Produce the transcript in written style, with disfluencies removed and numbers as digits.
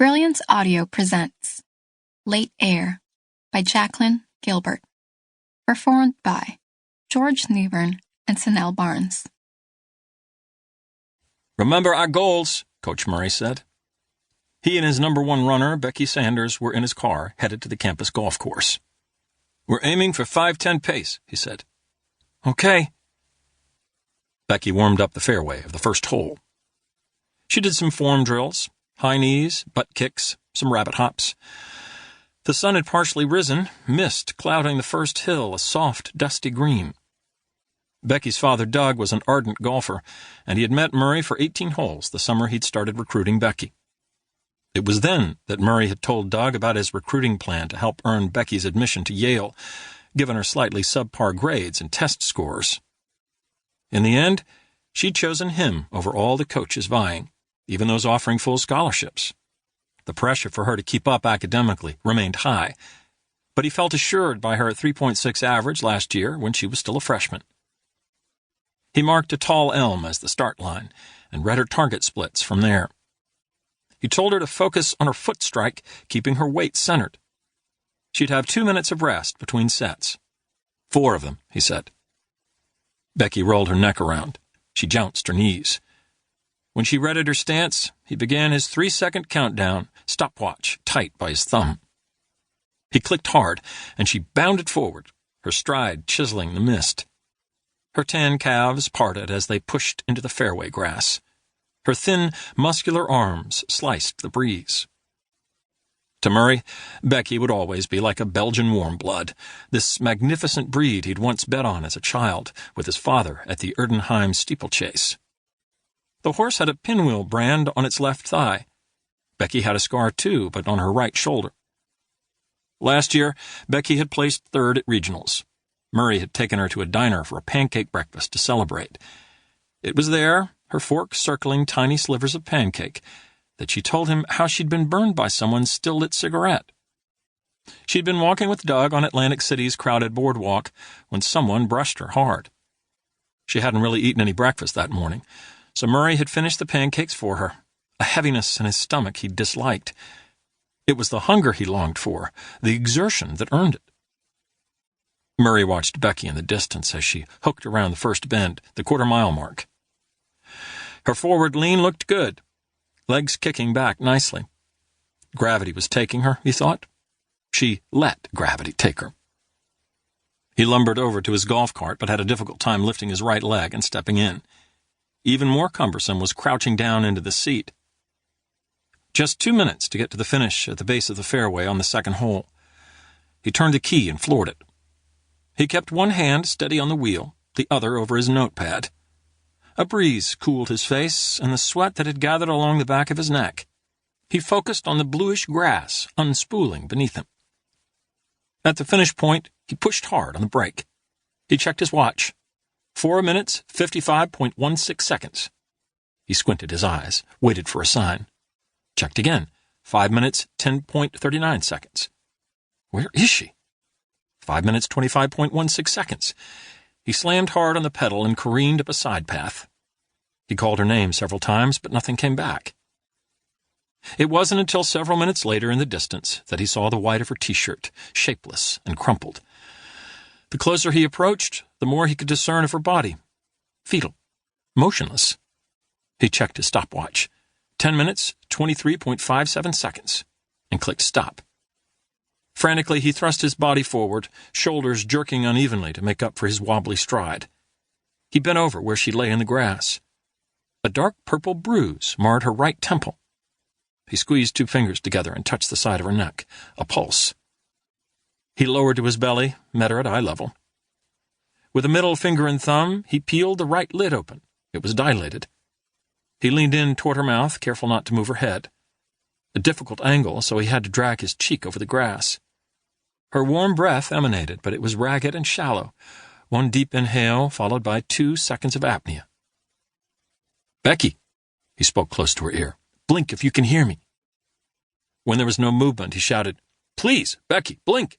Brilliance Audio presents Late Air by Jaclyn Gilbert. Performed by George Newbern and Sanel Barnes. "Remember our goals," Coach Murray said. He and his number one runner, Becky Sanders, were in his car, headed to the campus golf course. "We're aiming for 5:10 pace," he said. "Okay." Becky warmed up the fairway of the first hole. She did some form drills, high knees, butt kicks, some rabbit hops. The sun had partially risen, mist clouding the first hill, a soft, dusty green. Becky's father, Doug, was an ardent golfer, and he had met Murray for 18 holes the summer he'd started recruiting Becky. It was then that Murray had told Doug about his recruiting plan to help earn Becky's admission to Yale, given her slightly subpar grades and test scores. In the end, she'd chosen him over all the coaches vying, even those offering full scholarships. The pressure for her to keep up academically remained high, but he felt assured by her 3.6 average last year when she was still a freshman. He marked a tall elm as the start line and read her target splits from there. He told her to focus on her foot strike, keeping her weight centered. She'd have 2 minutes of rest between sets. 4 of them, he said. Becky rolled her neck around. She jounced her knees. When she readied her stance, he began his 3-second countdown, stopwatch tight by his thumb. He clicked hard, and she bounded forward, her stride chiseling the mist. Her tan calves parted as they pushed into the fairway grass. Her thin, muscular arms sliced the breeze. To Murray, Becky would always be like a Belgian warm blood, this magnificent breed he'd once bet on as a child with his father at the Erdenheim steeplechase. The horse had a pinwheel brand on its left thigh. Becky had a scar too, but on her right shoulder. Last year, Becky had placed 3rd at regionals. Murray had taken her to a diner for a pancake breakfast to celebrate. It was there, her fork circling tiny slivers of pancake, that she told him how she'd been burned by someone's still-lit cigarette. She'd been walking with Doug on Atlantic City's crowded boardwalk when someone brushed her hard. She hadn't really eaten any breakfast that morning, so Murray had finished the pancakes for her, a heaviness in his stomach he disliked. It was the hunger he longed for, the exertion that earned it. Murray watched Becky in the distance as she hooked around the first bend, the quarter-mile mark. Her forward lean looked good, legs kicking back nicely. Gravity was taking her, he thought. She let gravity take her. He lumbered over to his golf cart, but had a difficult time lifting his right leg and stepping in. Even more cumbersome was crouching down into the seat. Just 2 minutes to get to the finish at the base of the fairway on the second hole. He turned the key and floored it. He kept one hand steady on the wheel, the other over his notepad. A breeze cooled his face and the sweat that had gathered along the back of his neck. He focused on the bluish grass unspooling beneath him. At the finish point, he pushed hard on the brake. He checked his watch. 4 minutes, 55.16 seconds. He squinted his eyes, waited for a sign. Checked again. 5 minutes, 10.39 seconds. Where is she? 5 minutes, 25.16 seconds. He slammed hard on the pedal and careened up a side path. He called her name several times, but nothing came back. It wasn't until several minutes later in the distance that he saw the white of her t-shirt, shapeless and crumpled. The closer he approached, the more he could discern of her body. Fetal. Motionless. He checked his stopwatch. 10 minutes, 23.57 seconds, and clicked stop. Frantically, he thrust his body forward, shoulders jerking unevenly to make up for his wobbly stride. He bent over where she lay in the grass. A dark purple bruise marred her right temple. He squeezed 2 fingers together and touched the side of her neck. A pulse. He lowered to his belly, met her at eye level. With a middle finger and thumb, he peeled the right lid open. It was dilated. He leaned in toward her mouth, careful not to move her head. A difficult angle, so he had to drag his cheek over the grass. Her warm breath emanated, but it was ragged and shallow, 1 deep inhale followed by 2 seconds of apnea. "Becky," he spoke close to her ear, "blink if you can hear me." When there was no movement, he shouted, "Please, Becky, blink!"